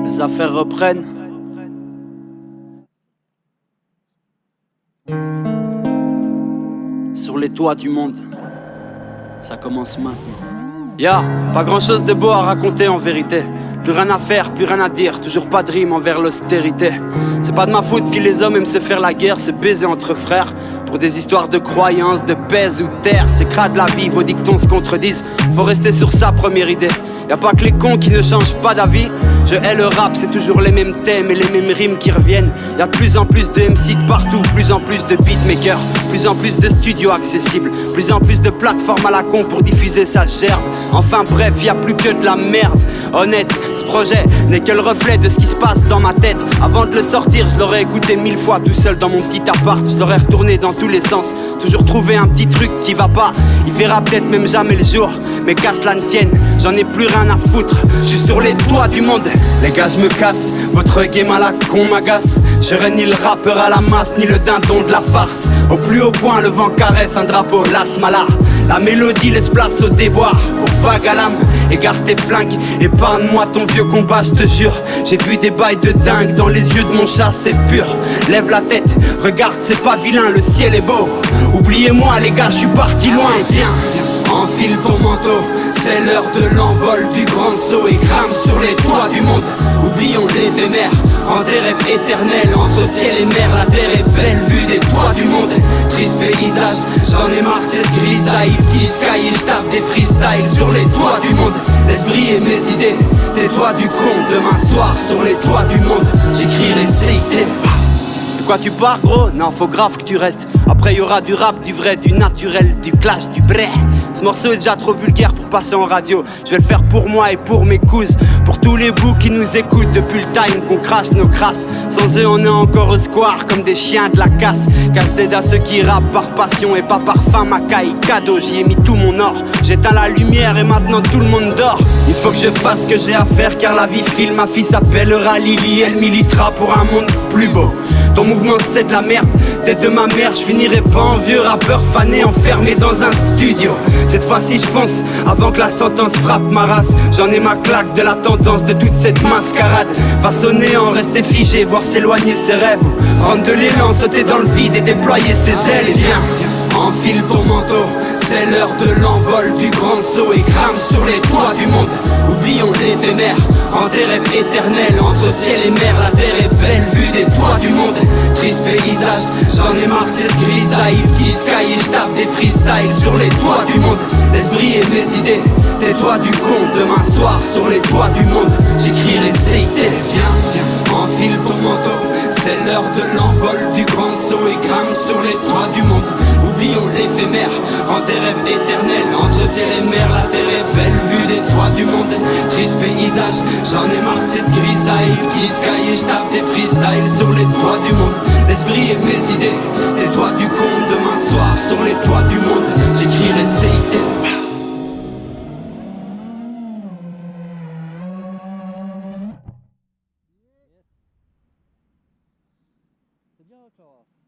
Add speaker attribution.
Speaker 1: Les affaires reprennent. Sur les toits du monde. Ça commence maintenant. Pas grand chose de beau à raconter en vérité. Plus rien à faire, plus rien à dire. Toujours pas de rime envers l'austérité. C'est pas de ma faute si les hommes aiment se faire la guerre, se baiser entre frères. Pour des histoires de croyances, de pèse ou terre. C'est crade la vie, vos dictons se contredisent. Faut rester sur sa première idée. Y'a pas que les cons qui ne changent pas d'avis. Je hais le rap, c'est toujours les mêmes thèmes et les mêmes rimes qui reviennent. Y'a de plus en plus de MC de partout, plus en plus de beatmakers, plus en plus de studios accessibles, plus en plus de plateformes à la con pour diffuser sa gerbe. Enfin bref, y'a plus que de la merde. Honnête, ce projet n'est que le reflet de ce qui se passe dans ma tête. Avant de le sortir, je l'aurais écouté 1000 fois tout seul dans mon petit appart. Je l'aurais retourné dans tous les sens, toujours trouver un petit truc qui va pas. Il verra peut-être même jamais le jour, mais qu'à cela ne tienne, j'en ai plus rien à foutre. Je suis sur les toits du monde, les gars je me casse. Votre game à la con m'agace. Je serai ni le rappeur à la masse, ni le dindon de la farce. Au plus haut point, le vent caresse un drapeau, l'asmala. La mélodie laisse place au déboire, au vague à l'âme. Égare tes flingues, épargne-moi ton vieux combat, je te jure. J'ai vu des bails de dingue dans les yeux de mon chat, c'est pur. Lève la tête, regarde, c'est pas vilain, le ciel est beau. Oubliez-moi les gars, je suis parti loin, viens. Enfile ton manteau, c'est l'heure de l'envol du grand saut et crame sur les toits du monde. Oublions l'éphémère, rends des rêves éternels entre ciel et mer. La terre est belle vue des toits du monde. Triste paysage, j'en ai marre de cette grisaille. Petit sky et j'tape des freestyles sur les toits du monde. Laisse briller mes idées, des toits du con. Demain soir sur les toits du monde, j'écrirai CIT. De quoi tu pars gros? Non, faut grave que tu restes. Après y aura du rap, du vrai, du naturel, du clash, du bré. Ce morceau est déjà trop vulgaire pour passer en radio. Je vais le faire pour moi et pour mes cousins. Pour tous les bouts qui nous écoutent depuis le time qu'on crache nos crasses. Sans eux on est encore au square comme des chiens de la casse. Casse-tête à ceux qui rappent par passion et pas par faim. Ma caille cadeau, j'y ai mis tout mon or. J'éteins la lumière et maintenant tout le monde dort. Il faut que je fasse ce que j'ai à faire car la vie file. Ma fille s'appellera Lily, elle militera pour un monde plus beau. Ton mouvement c'est de la merde, tête de ma mère, je finirai pas en vieux rappeur fané enfermé dans un studio. Cette fois-ci je fonce avant que la sentence frappe ma race. J'en ai ma claque de la tendance de toute cette mascarade. Façonner en rester figé, voir s'éloigner ses rêves. Prendre de l'élan, sauter dans le vide et déployer ses ailes. Et viens, enfile ton manteau, c'est l'heure de l'envol du grand saut et crame sur les toits du monde. Oublions l'éphémère, rends des rêves éternels entre ciel et mer. La terre est belle vue des toits du monde. Triste paysage, j'en ai marre de cette grisaille. Petit sky et j'tape des freestyles sur les toits du monde. Laisse briller mes idées, des toits du con. Demain soir sur les toits du monde, j'écrirai CIT. Viens, enfile ton manteau, c'est l'heure de l'envol du grand saut et crame sur les toits du monde. Oublions l'éphémère, rends tes rêves éternels entre ciel et mer. La terre est belle vue des toits du monde. Triste paysage, j'en ai marre de cette grisaille. Petit sky et j'tape des freestyles sur les toits du monde. Laisse briller mes idées, des toits du con. Demain soir sur les toits du monde, j'écrirai CIT.
Speaker 2: C'est bien, Clara.